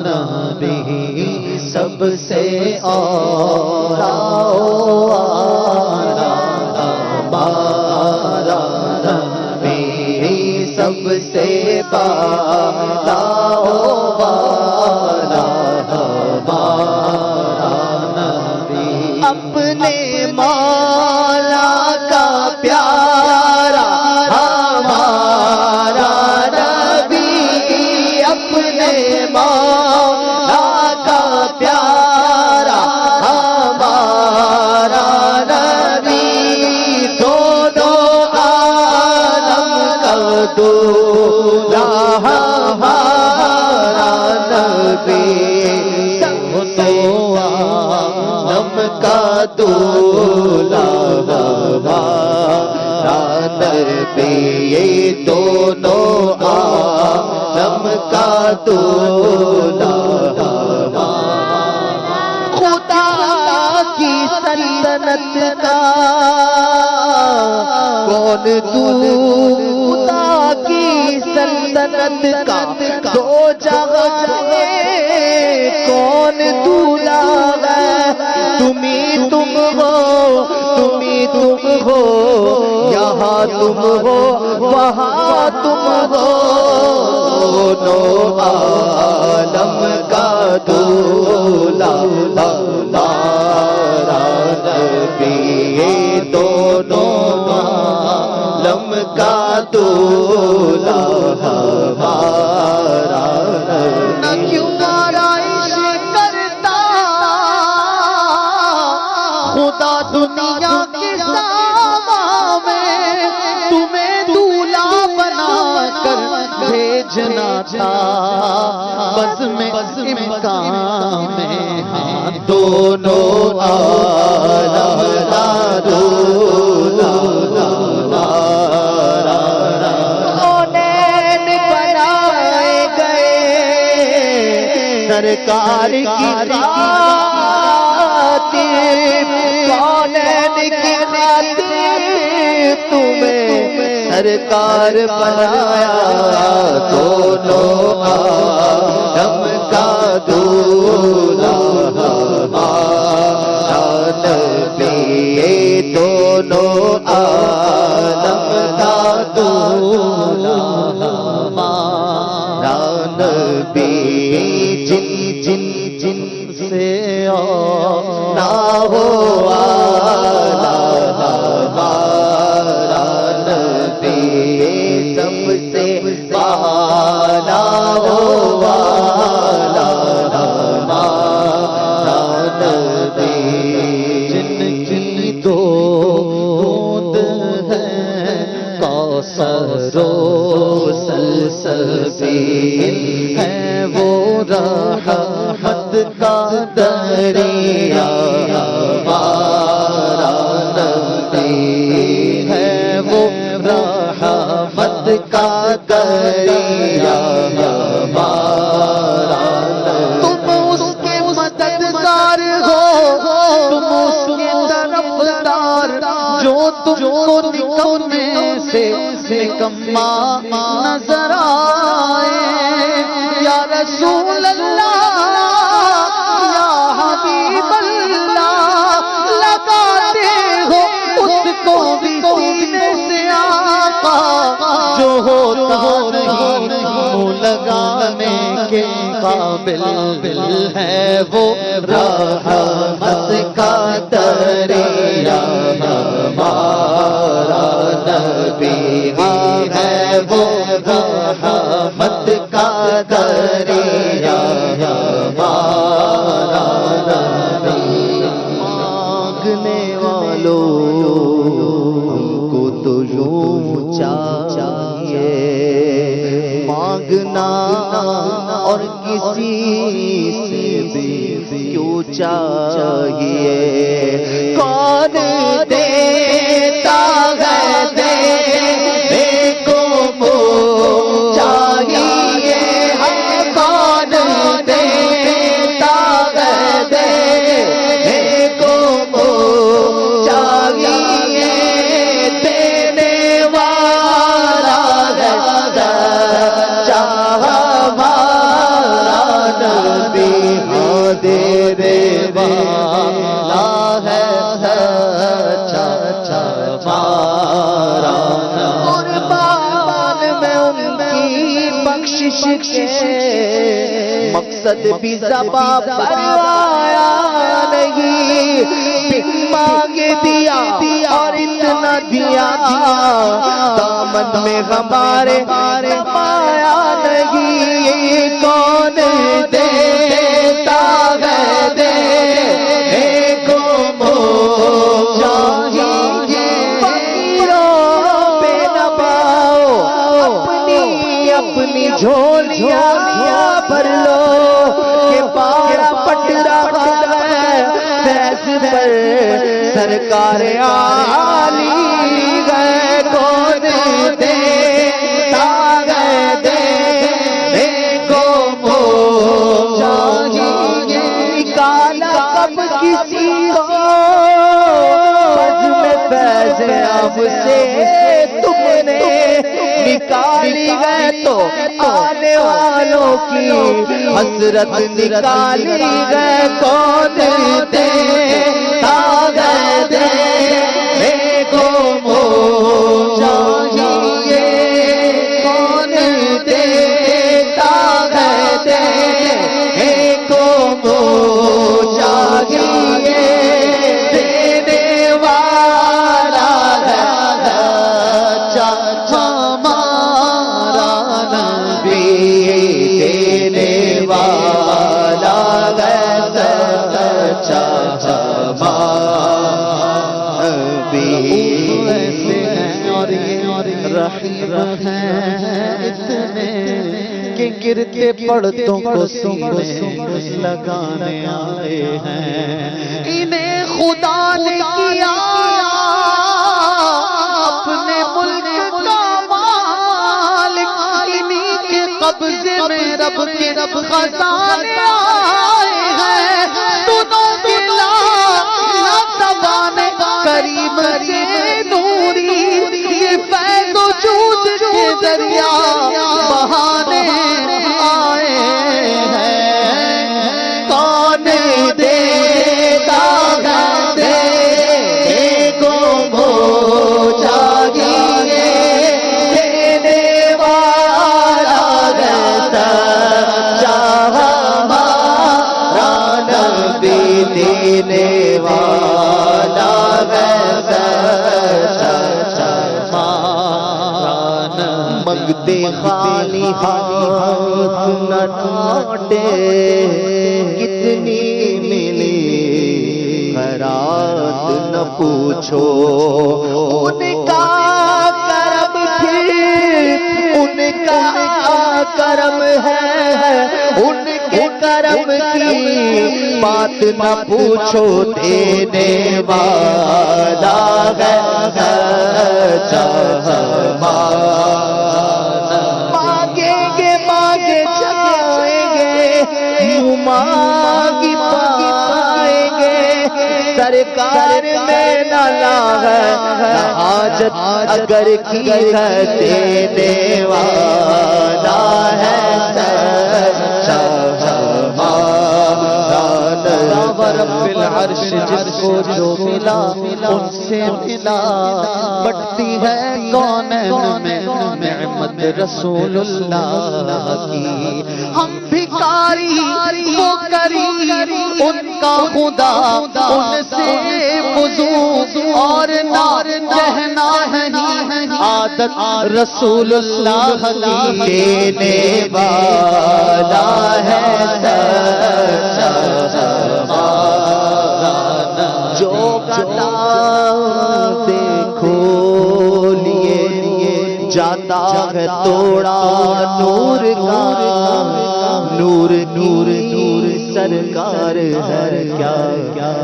نبی سب سے اولا ہمارا نبی سب سے بالا والا ہمارا نبی اپنے مولا کا پیارا ہمارا نبی اپنے مولا کا پیارا ہمارا نبی دونوں عالم کا دولا ہمارا نبی دونوں عالم کا دولا ہمارا نبی یہ دونوں عالم کا دولا خدا کی سلطنت کا کون خدا کی سلطنت کا دو جگہ کون دولا ہے تمہیں تم ہو یہاں تم ہو وہاں تم ہو دونوں عالم کا دولا ہمارا نبی دونوں عالم کا دولا ہمارا نہ کیوں آرائش کرتا خدا دنیا کے ساما میں تمہیں دولا بنا کر بھیجنا تھا بس میں امکان میں ہاں دونوں عالم کا دولا کونین بنائے گئے سرکار کی خاطر کونین کی خاطر تمہیں سرکار بنایا دونوں عالم کا دولا ہمارا نبی دونوں عالم کا دولا ہمارا نبی جن جن جن سے نہ ہو سب سے بالا والا ہمارا نبی جن کی دود ہے کوثر و سلسبیل ہے وہ رحمت کا دریا ہمارا نبی ہے وہ رحمت کا دریا ہمارا تم اس کے مددگار ہو تم اس کے طرفدار جو تم کو نکمے سے نکما نظر آئے یا رسول اللہ یا حبیب اللہ لگاتے ہو اس کو بھی سینے سے آقا جو ہوتا نہیں لگانے کے قابل ہے وہ رحمت کا دریا ہمارا نبی ہے وہ رحمت کا دریا ہمارا نبی مانگنے والوں کو تو یوں چاہیے مانگنا اور کسی سے بھی کیوں چاہیے کون دیتا ہے دینے کو چاہیے کون دیتا ہے دینے کو چاہیے دینے والا ہے مقصد بھی زباں پر آیا نہیں، مانگ دیا اور اتنا دیا دامن میں ہمارے آیا نہیں، کون دیتا ہے دینے کو چاہیے فقیروں پہ نباؤ اپنی جھولیاں بھر لو کہ پارا پٹ رہا ہے فیض پر سرکار عالی گئے، کون دیتا ہے دینے کو چاہیے، نکالا کب کسی کو بزم فیض اب سے تم نے، نکالی گئے تو آنے والوں کی حسرت نکالی گئے، کون دیتا ہے دینے کو چاہیے، کون دیتا ہے دینے کو چاہیے، دینے والا ہے چاچا ہمارا نبی، دینے والا ہے چاچا ہمارا نبی، ایسے ہیں اور یہ رحیم ہیں اتنے کہ گرتے پڑتوں کو سینے لگانے آئے ہیں، انہیں خدا نے کیا اپنے ملک کا مالک، انہی کے قبضے میں رب کے خزانے آئے ہیں، دونوں کے زبان کریم سے نوری، یہ فیض وجود کے دریا بہانے آئے ہیں، کون دیتا ہے دینے کو چاہیے، دینے والا ہے سچا ہمارا نبی، دینے والا منگتے خالی ہاتھ نہ ڈانٹے، کتنی ملی خیرات نہ پوچھو، ان کا کرم پھر ان کا کرم ہے، ان کے کرم کی بات نہ پوچھو، دینے والا ہے مانگیں گے مانگے چلائیں گے، مانگی پائیں گے، سرکار میں نہ لاغت حاجت اگر کی ہے، دینے والا ہے سچا رب العرش، جس کو جو ملا ان سے ملا، بٹتی ہے کونین میں نعمت رسول اللہ کی، ہم بھکاری وہ کریم ان کا خدا، ان سے وضو اور نہ کہنا ہے عادت رسول اللہ کی، دینے والا ہے جو گدا دیکھو لیے جاتا ہے توڑا نور کا، نور نور نور سرکار ہے کیا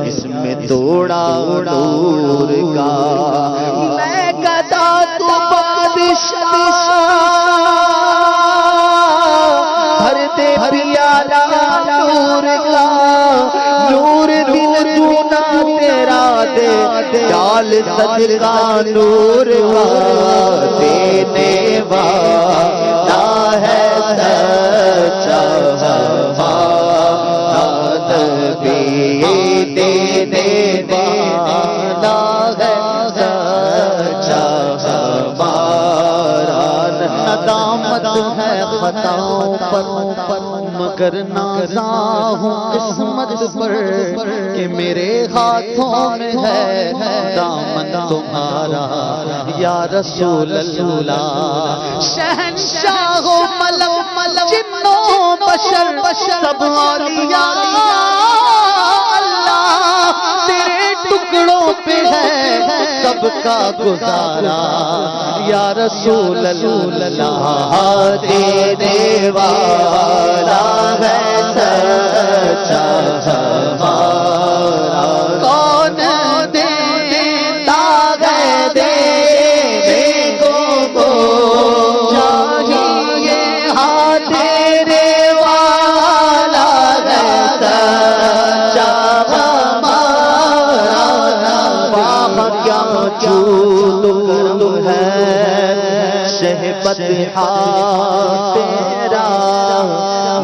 اس میں توڑا نور کا، میں گدا تو بادشاہ ہر دے پیالہ نور کا، نور دل چونا تیرا دے چال صدقہ نور کا، دینے والا ہے سچا ہمارا نبی، دینے والا ہے سچا ہمارا، ندامت ہے خطاؤں مگر نازا ہوں قسمت پر کہ میرے ہاتھوں میں ہے دامن تمہارا یا رسول اللہ شہنشاہ و ملک جنوں بشر سب اولیاء اللہ تیرے ٹکڑوں پہ ہے سب کا گزارا یا رسول اللہ دینے والا ہے سچا ہمارا کون دیتا ہے دینے کو چاہیے ہاں دینے والا ہے سچا ہمارا وہاں کیا جود ہے شہبت تیرا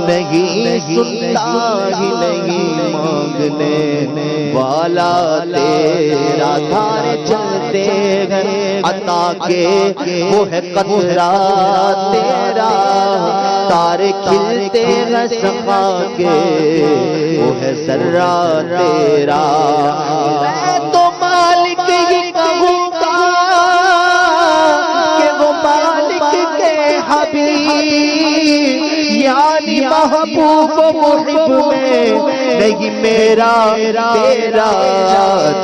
نہیں سنتا ہی نہیں مانگنے والا تیرا دھارے چلتے ہیں عطا کے وہ ہے قطرہ تیرا تارے کھلتے ہیں سخا کے وہ ہے ذرہ تیرا میں تو مالک ہی کہوں گا کہ وہ مالک کے حبیب یعنی محبوب و محب میں نہیں میرا تیرا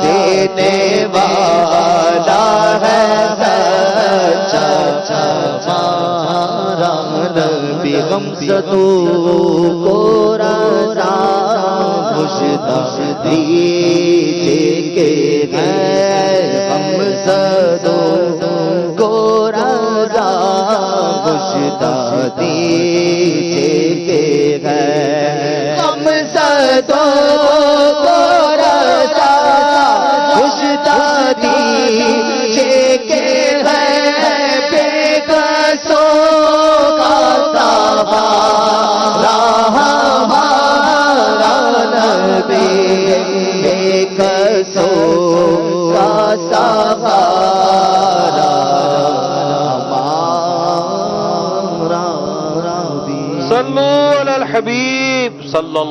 دینے والا ہے سچا ہمارا نبی غمزدوں کو رضا خوشدم دیجے کہ ہے غمزدوں کو رضا خوشدم دیجے کہ ہے غمزدوں کو رضا خوشدم دیجے کہ ہے بے قصوں کا سہارا ہمارا نبی بے قصوں کا سہارا ہمارا نبی صلو علی الحبیب صلی اللہ